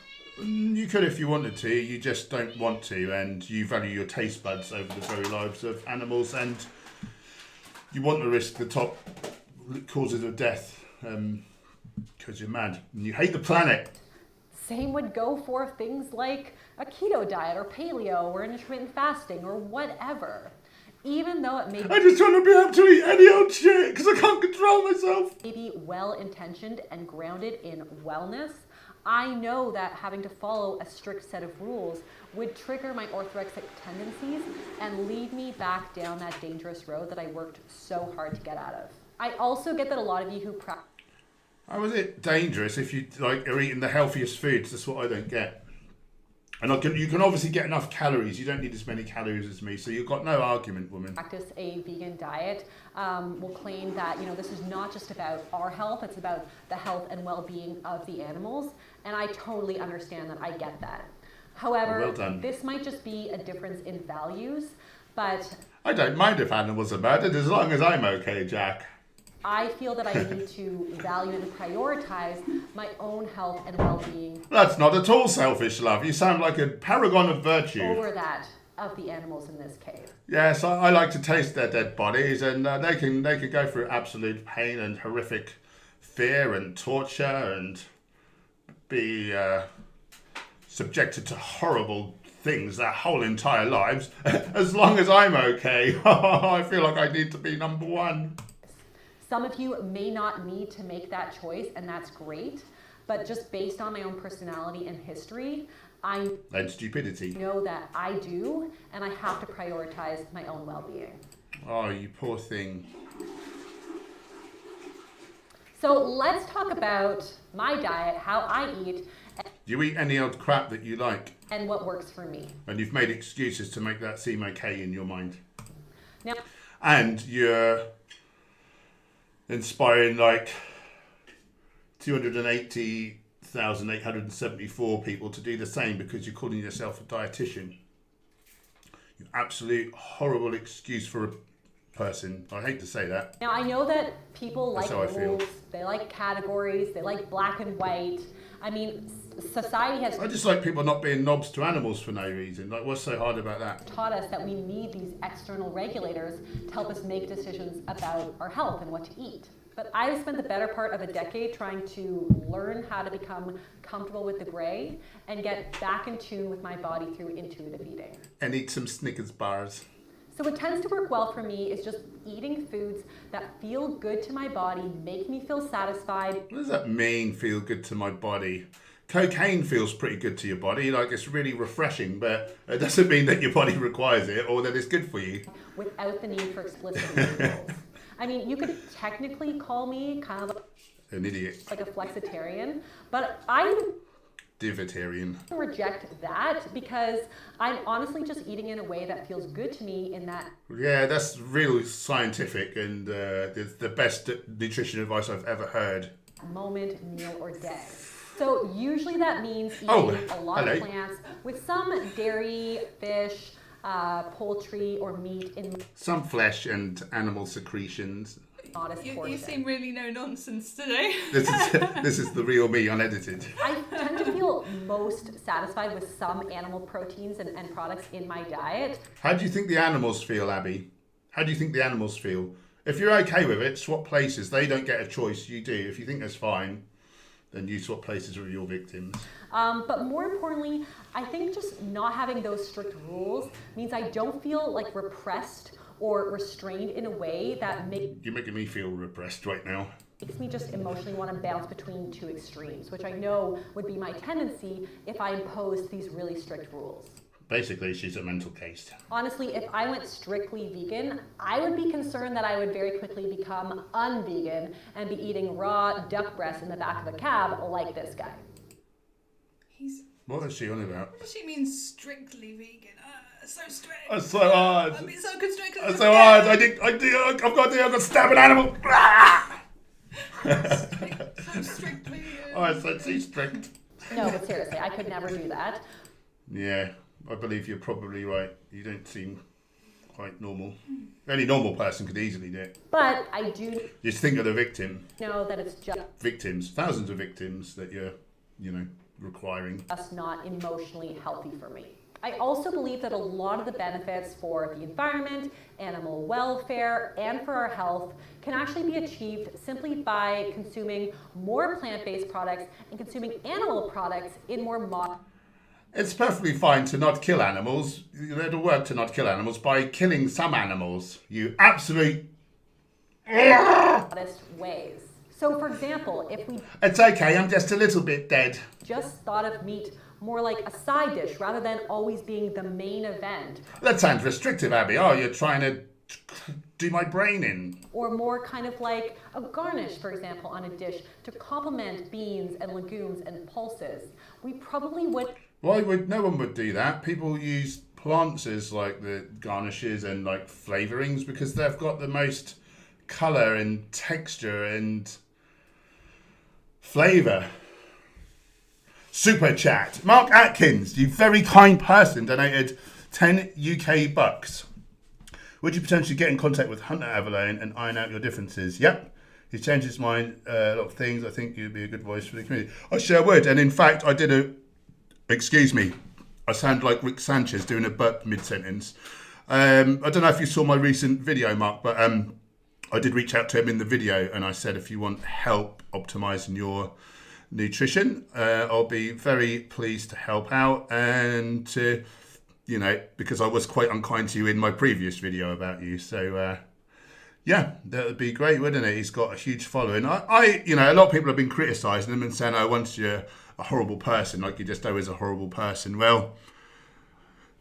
You could if you wanted to, you just don't want to, and you value your taste buds over the very lives of animals, and you want to risk the top causes of death because you're mad and you hate the planet. Same would go for things like a keto diet or paleo or intermittent fasting or whatever. Even though it may I just want to be able to eat any old shit because I can't control myself. Be well-intentioned and grounded in wellness, I know that having to follow a strict set of rules would trigger my orthorexic tendencies and lead me back down that dangerous road that I worked so hard to get out of. I also get that a lot of you who practice. How is it dangerous if you are eating the healthiest foods? That's what I don't get. And you can obviously get enough calories. You don't need as many calories as me, so you've got no argument, woman. Practice a vegan diet will claim that this is not just about our health; it's about the health and well-being of the animals. And I totally understand that. I get that. However, this might just be a difference in values. But I don't mind if animals are murdered as long as I'm okay, Jack. I feel that I need to value and prioritize my own health and well-being. That's not at all selfish, love. You sound like a paragon of virtue. Over that of the animals in this case. Yes, I like to taste their dead bodies, and they can go through absolute pain and horrific fear and torture and be subjected to horrible things their whole entire lives. As long as I'm okay, I feel like I need to be number one. Some of you may not need to make that choice, and that's great. But just based on my own personality and history, and stupidity. Know that I do, and I have to prioritize my own well-being. Oh, you poor thing. So let's talk about my diet, how I eat. Do you eat any old crap that you like? And what works for me. And you've made excuses to make that seem okay in your mind. Now, and you're inspiring 280 1,874 people to do the same because you're calling yourself a dietitian. You absolute horrible excuse for a person. I hate to say that. Now, I know that people like That's how I feel. rules, they like categories, they like black and white. I mean, society has I just like people not being knobs to animals for no reason. Like, what's so hard about that? taught us that we need these external regulators to help us make decisions about our health and what to eat. But I've spent the better part of a decade trying to learn how to become comfortable with the gray and get back in tune with my body through intuitive eating. And eat some Snickers bars. So what tends to work well for me is just eating foods that feel good to my body, make me feel satisfied. What does that mean, feel good to my body? Cocaine feels pretty good to your body, like it's really refreshing, but it doesn't mean that your body requires it or that it's good for you. Without the need for explicit rules. I mean, you could technically call me kind of An idiot. like a flexitarian, but I Divitarian. reject that because I'm honestly just eating in a way that feels good to me in that Yeah, that's real scientific and the best nutrition advice I've ever heard. moment, meal, or day. So usually that means eating a lot hello. of plants with some dairy, fish, poultry, or meat in Some flesh and animal secretions. modest You portions. seem really no nonsense today. This is the real me unedited. I tend to feel most satisfied with some animal proteins and products in my diet. How do you think the animals feel, Abby? How do you think the animals feel? If you're okay with it, swap places. They don't get a choice, you do. If you think that's fine, then you swap places with your victims. But more importantly, I think just not having those strict rules means I don't feel like repressed or restrained in a way that You're making me feel repressed right now. makes me just emotionally want to bounce between two extremes, which I know would be my tendency if I imposed these really strict rules. Basically, she's a mental case. Honestly, if I went strictly vegan, I would be concerned that I would very quickly become un-vegan and be eating raw duck breast in the back of a cab like this guy. What is she on about? She means strictly vegan. So strict. That's so hard. I'd be so constricted. That's so hard. I've got to stab an animal. So strict vegan. Oh, it's so too strict. No, but seriously, I could never do that. Yeah, I believe you're probably right. You don't seem quite normal. Any normal person could easily do it. But I do Just think of the victim. know that it's Victims, thousands of victims that you're, requiring. just not emotionally healthy for me. I also believe that a lot of the benefits for the environment, animal welfare, and for our health can actually be achieved simply by consuming more plant-based products and consuming animal products in more modern. It's perfectly fine to not kill animals. It'll work to not kill animals by killing some animals. You absolute... modest ways. So for example, if we It's okay, I'm just a little bit dead. just thought of meat more like a side dish rather than always being the main event, That sounds restrictive, Abby. Oh, you're trying to do my brain in. or more kind of like a garnish, for example, on a dish to complement beans and legumes and pulses, we probably would. No one would do that. People use plants as like the garnishes and like flavorings because they've got the most colour and texture and flavour. Super chat. Mark Atkins, you very kind person, donated 10 UK bucks. Would you potentially get in contact with Hunter Avalone and iron out your differences? Yep. He's changed his mind a lot of things. I think you'd be a good voice for the community. I sure would. And in fact, I did excuse me, I sound like Rick Sanchez doing a burp mid-sentence. I don't know if you saw my recent video, Mark, but I did reach out to him in the video and I said, if you want help optimizing your nutrition, I'll be very pleased to help out and to, because I was quite unkind to you in my previous video about you. So, yeah, that would be great, wouldn't it? He's got a huge following. A lot of people have been criticising him and saying, oh, once you're a horrible person, like you just always a horrible person. Well,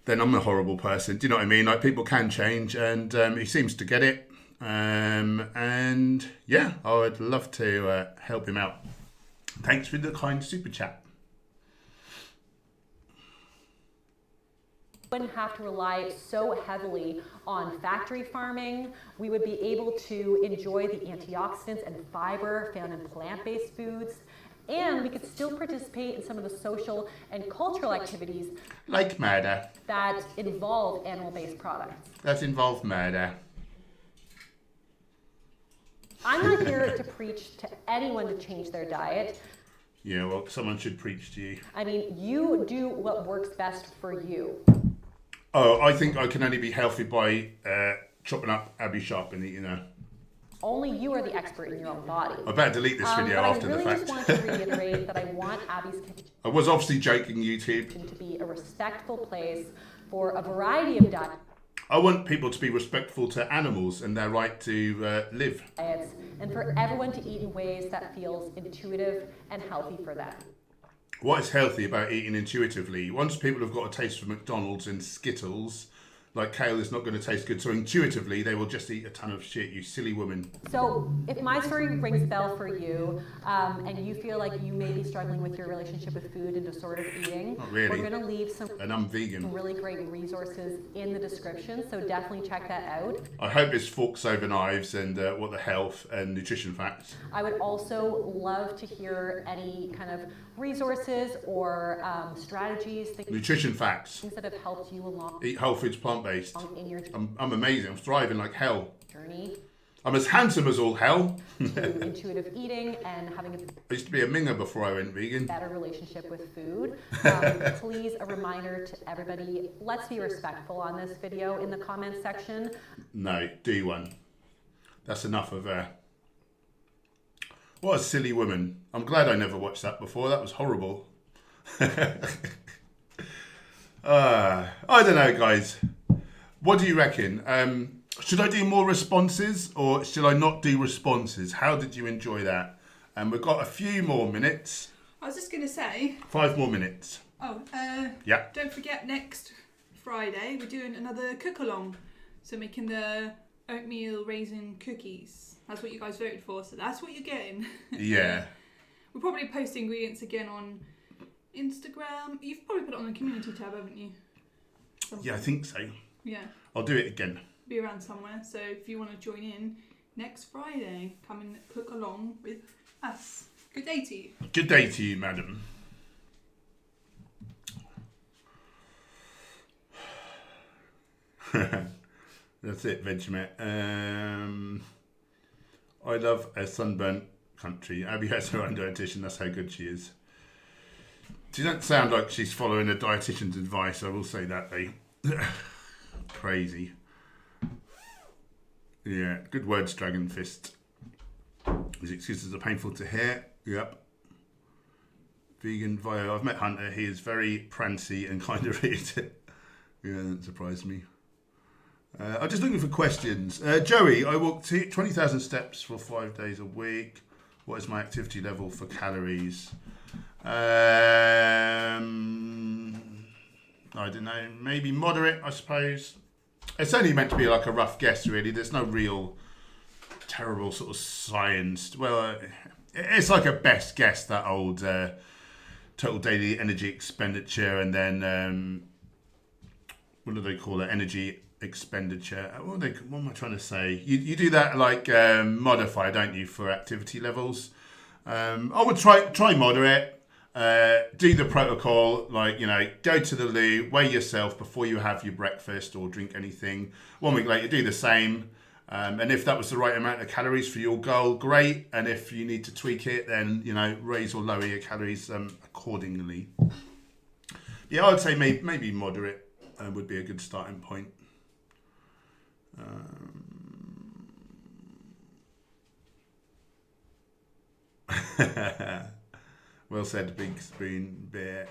then I'm a horrible person. Do you know what I mean? Like people can change and he seems to get it. And yeah, I would love to help him out. Thanks for the kind super chat. Wouldn't have to rely so heavily on factory farming. We would be able to enjoy the antioxidants and fiber found in plant-based foods. And we could still participate in some of the social and cultural activities Like murder. that involve animal-based products. That involve murder. I'm not here to preach to anyone to change their diet. Yeah, well, someone should preach to you. I mean, you do what works best for you. Oh, I think I can only be healthy by chopping up Abby Sharp and eating her. Only you are the expert in your own body. I better delete this video after but I the really fact. just want to reiterate that I want Abby's kitchen I was obviously joking, YouTube. to be a respectful place for a variety of diets I want people to be respectful to animals and their right to live. and for everyone to eat in ways that feels intuitive and healthy for them. What is healthy about eating intuitively? Once people have got a taste for McDonald's and Skittles, like kale is not going to taste good, so intuitively they will just eat a ton of shit, you silly woman. So if my story rings a bell for you, and you feel like you may be struggling with your relationship with food and disordered eating, Not really. we're going to leave some And I'm vegan. really great resources in the description, so definitely check that out. I hope it's forks over knives and what the health and nutrition facts. I would also love to hear any kind of resources or strategies, Nutrition facts. things that have helped you along Eat whole foods, plant-based. in your I'm amazing. I'm thriving like hell. journey I'm as handsome as all hell. to intuitive eating and having a I used to be a minger before I went vegan. better relationship with food. Please, a reminder to everybody, let's be respectful on this video in the comments section. No, do one. That's enough of what a silly woman. I'm glad I never watched that before. That was horrible. I don't know, guys. What do you reckon? Should I do more responses or should I not do responses? How did you enjoy that? And we've got a few more minutes. I was just going to say, 5 more minutes. Yeah. don't forget next Friday we're doing another cook-along. So making the oatmeal raisin cookies. That's what you guys voted for, so that's what you're getting. Yeah. We'll probably post ingredients again on Instagram. You've probably put it on the community tab, haven't you? Yeah, I think so. Yeah, I'll do it again. be around somewhere. So if you want to join in next Friday, come and cook along with us. Good day to you. Good day to you, madam. That's it, Vegemite. I love a sunburnt country. Abby has her own dietitian. That's how good she is. She doesn't sound like she's following a dietitian's advice. I will say that, though. Crazy. Yeah, good words, Dragon Fist. His excuses are painful to hear. Yep. Vegan via. I've met Hunter. He is very prancy and kind of rude. Yeah, that surprised me. I'm just looking for questions. Joey, I walk 20,000 steps for 5 days a week. What is my activity level for calories? I don't know. Maybe moderate, I suppose. It's only meant to be like a rough guess, really. There's no real terrible sort of science. Well, it's like a best guess, that old total daily energy expenditure, and then what do they call it? Energy expenditure. What am I trying to say? You do that like modify, don't you, for activity levels? I would try moderate. Do the protocol, like, go to the loo, weigh yourself before you have your breakfast or drink anything. 1 week later, do the same. And if that was the right amount of calories for your goal, great. And if you need to tweak it, then, raise or lower your calories accordingly. Yeah, I would say maybe moderate would be a good starting point. Well said, Big Spoon Bear.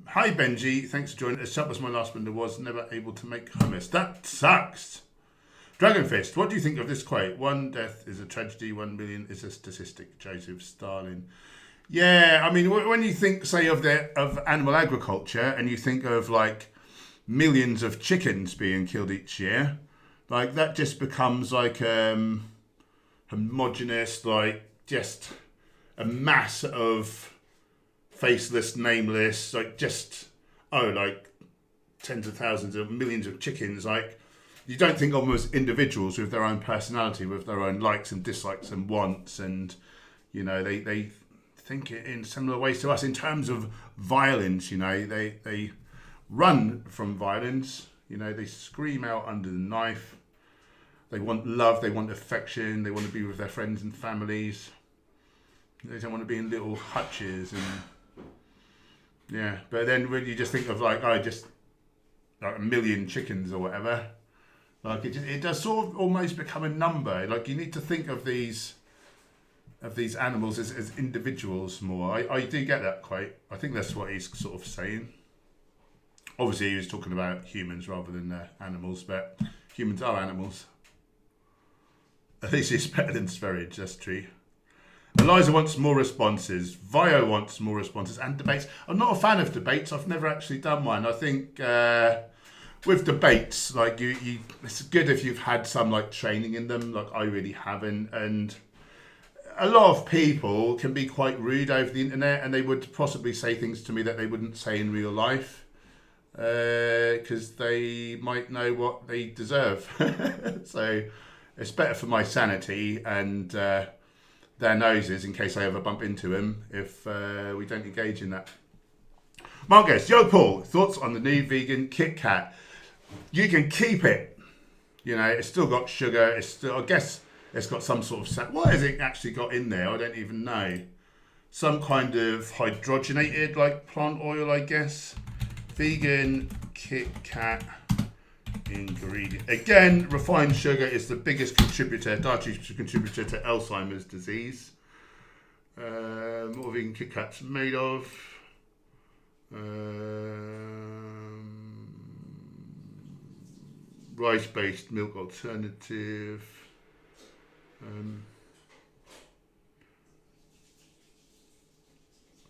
Hi Benji, thanks for joining. As sharp as my last window was, never able to make hummus. That sucks. Dragon Fist, what do you think of this quote? 1 death is a tragedy, 1 million is a statistic. Joseph Stalin. Yeah, I mean, when you think, say, of animal agriculture, and you think of like millions of chickens being killed each year, like that just becomes like homogenous, like just a mass of faceless, nameless, like just like tens of thousands of millions of chickens. Like you don't think of them as individuals with their own personality, with their own likes and dislikes and wants, and they think in similar ways to us in terms of violence. They run from violence. They scream out under the knife. They want love. They want affection. They want to be with their friends and families. They don't want to be in little hutches and But then when you just think of just like a million chickens or whatever, like it does sort of almost become a number. Like you need to think of these animals as individuals more. I do get that quite. I think that's what he's sort of saying. Obviously, he was talking about humans rather than animals, but humans are animals. At least it's better than Sverige, that's true. Eliza wants more responses. Vio wants more responses and debates. I'm not a fan of debates. I've never actually done one. I think with debates, like it's good if you've had some like training in them. Like I really haven't, and a lot of people can be quite rude over the internet, and they would possibly say things to me that they wouldn't say in real life because they might know what they deserve. So it's better for my sanity and their noses in case I ever bump into them if we don't engage in that. Marcus, yo Paul, thoughts on the new vegan Kit Kat? You can keep it. It's still got sugar. It's still, I guess it's got some sort of what has it actually got in there? I don't even know. Some kind of hydrogenated like plant oil, I guess. Vegan Kit Kat ingredient. Again, refined sugar is the biggest dietary contributor to Alzheimer's disease. What vegan Kit Kat's made of? Rice-based milk alternative.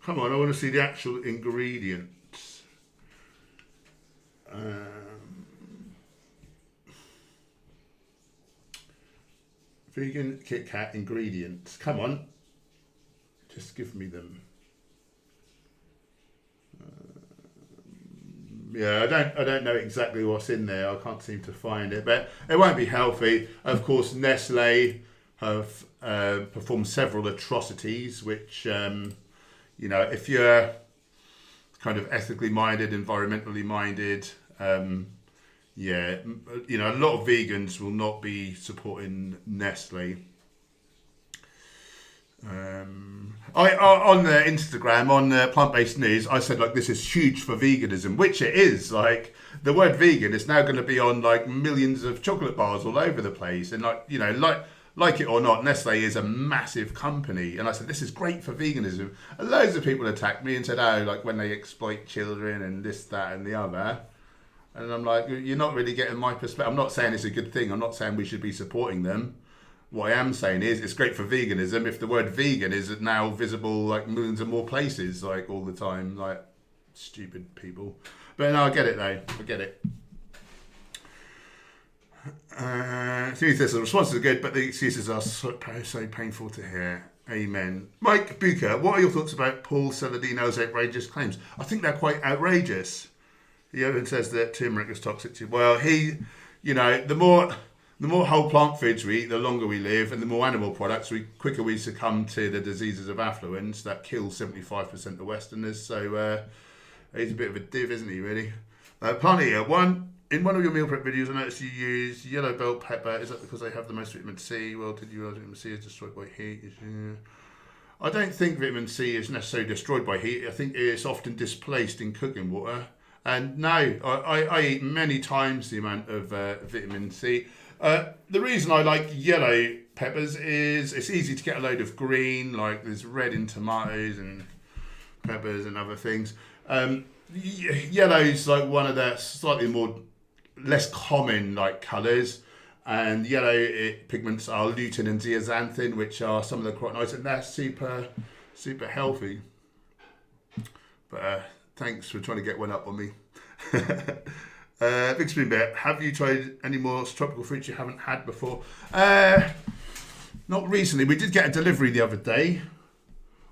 Come on, I want to see the actual ingredients. Vegan Kit Kat ingredients. Come on, just give me them. I don't know exactly what's in there. I can't seem to find it, but it won't be healthy. Of course, Nestle have performed several atrocities, which if you're kind of ethically minded, environmentally minded, a lot of vegans will not be supporting Nestle. On Instagram, on plant-based news, I said this is huge for veganism, which it is. Like the word vegan is now going to be on like millions of chocolate bars all over the place, and like it or not, Nestle is a massive company. And I said, this is great for veganism. And loads of people attacked me and said, when they exploit children and this, that, and the other. And I'm like, you're not really getting my perspective. I'm not saying it's a good thing. I'm not saying we should be supporting them. What I am saying is it's great for veganism if the word vegan is now visible like millions of more places, like all the time, like stupid people. But no, I get it though. I get it. The responses are good, but the excuses are so painful to hear. Amen. Mike Bucher, what are your thoughts about Paul Saladino's outrageous claims? I think they're quite outrageous. He even says that turmeric is toxic too. Well, the more whole plant foods we eat, the longer we live, and the more animal products, the quicker we succumb to the diseases of affluence that kill 75% of Westerners. So he's a bit of a div, isn't he, really? Plant Eater, in one of your meal prep videos, I noticed you use yellow bell pepper. Is that because they have the most vitamin C? Well, did you realize vitamin C is destroyed by heat? I don't think vitamin C is necessarily destroyed by heat. I think it's often displaced in cooking water. And no, I eat many times the amount of vitamin C. The reason I like yellow peppers is it's easy to get a load of green, like there's red in tomatoes and peppers and other things. Yellow's like one of the slightly less common like colours, and yellow pigments are lutein and zeaxanthin, which are some of the carotenoids, and they're super healthy. But thanks for trying to get one up on me. Big Spoon Bear, have you tried any more tropical fruits you haven't had before? Not recently. We did get a delivery the other day.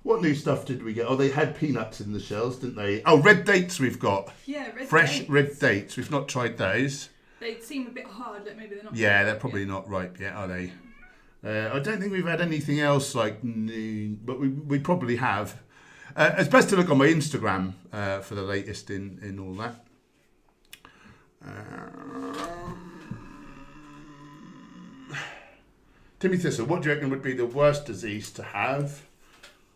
What new stuff did we get? Oh, they had peanuts in the shells, didn't they? Oh, red dates we've got. Yeah, fresh red dates. We've not tried those. They seem a bit hard, like maybe they're not. Yeah, they're probably not ripe yet, are they? I don't think we've had anything else like new, but we probably have. It's best to look on my Instagram for the latest in all that. Timmy Thistle, what do you reckon would be the worst disease to have?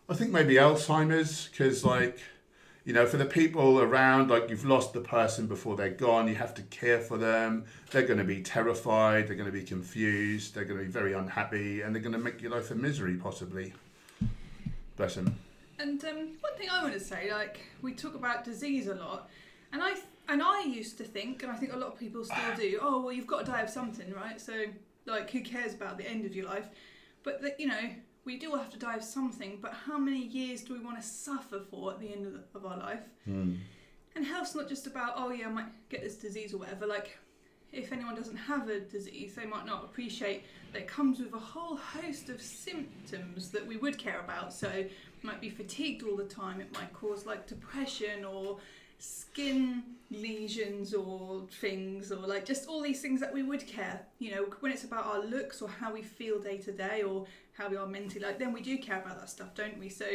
I think maybe Alzheimer's, because for the people around, you've lost the person before they're gone, you have to care for them, they're going to be terrified, they're going to be confused, they're going to be very unhappy, and they're going to make your life a misery, possibly. Bless them. And one thing I want to say, we talk about disease a lot, and I used to think, and I think a lot of people still do, oh, well, you've got to die of something, right? So, who cares about the end of your life? But, we do all have to die of something, but how many years do we want to suffer for at the end of our life? And health's not just about, oh yeah, I might get this disease or whatever. If anyone doesn't have a disease, they might not appreciate that it comes with a whole host of symptoms that we would care about. So it might be fatigued all the time, it might cause depression or skin lesions or things, or just all these things that we would care, when it's about our looks or how we feel day to day or how we are mentally, then we do care about that stuff, don't we? So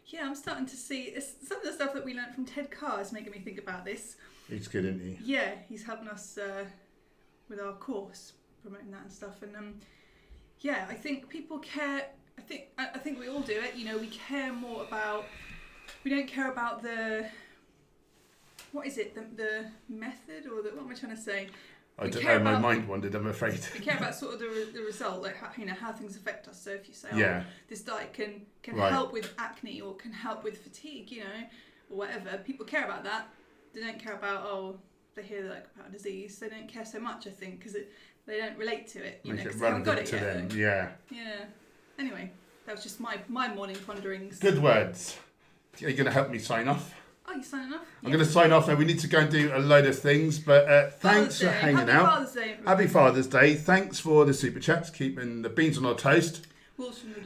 yeah, I'm starting to see some of the stuff that we learned from Ted Carr is making me think about this. He's good, isn't he? Yeah, he's helping us with our course, promoting that and stuff. And yeah, I think people care. I think we all do it. We care more about. We don't care about the. What is it? The method or what am I trying to say? I don't know. My mind wandered. I'm afraid. We care about sort of the result, how things affect us. So if you say, this diet can help with acne or can help with fatigue, or whatever, people care about that. They don't care about they hear about a disease. They don't care so much, I think, because they don't relate to it. Make it relevant to them. Yeah. Yeah. Anyway, that was just my morning ponderings. Good words. Are you going to help me sign off? Oh, you signing off? I'm going to sign off now. We need to go and do a load of things, but thanks for hanging out. Father's Day. Happy Father's Day. Thanks for the super chats, keeping the beans on our toast.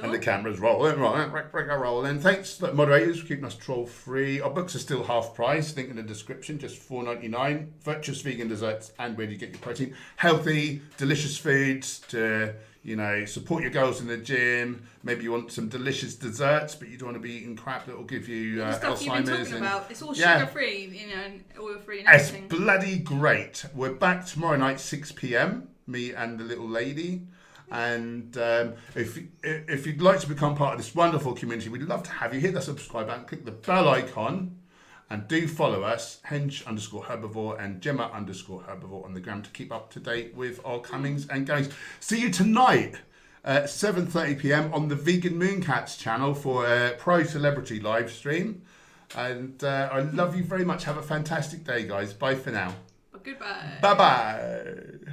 And the cameras rolling, rolling. Thanks, moderators, for keeping us troll-free. Our books are still half price. Link in the description, just $4.99. Virtuous vegan desserts and where do you get your protein. Healthy, delicious foods to, support your goals in the gym. Maybe you want some delicious desserts, but you don't want to be eating crap that will give you the stuff Alzheimer's. You've been talking about. It's all sugar-free, and oil-free and everything. It's bloody great. We're back tomorrow night, 6 p.m, me and the little lady. And if you'd like to become part of this wonderful community, we'd love to have you. Hit the subscribe button, click the bell icon, and do follow us, Hench_Herbivore and Gemma_Herbivore on the gram to keep up to date with our comings and goings. See you tonight at 7:30 p.m. on the Vegan Mooncats channel for a pro celebrity live stream. And I love you very much. Have a fantastic day, guys. Bye for now. Goodbye. Bye-bye.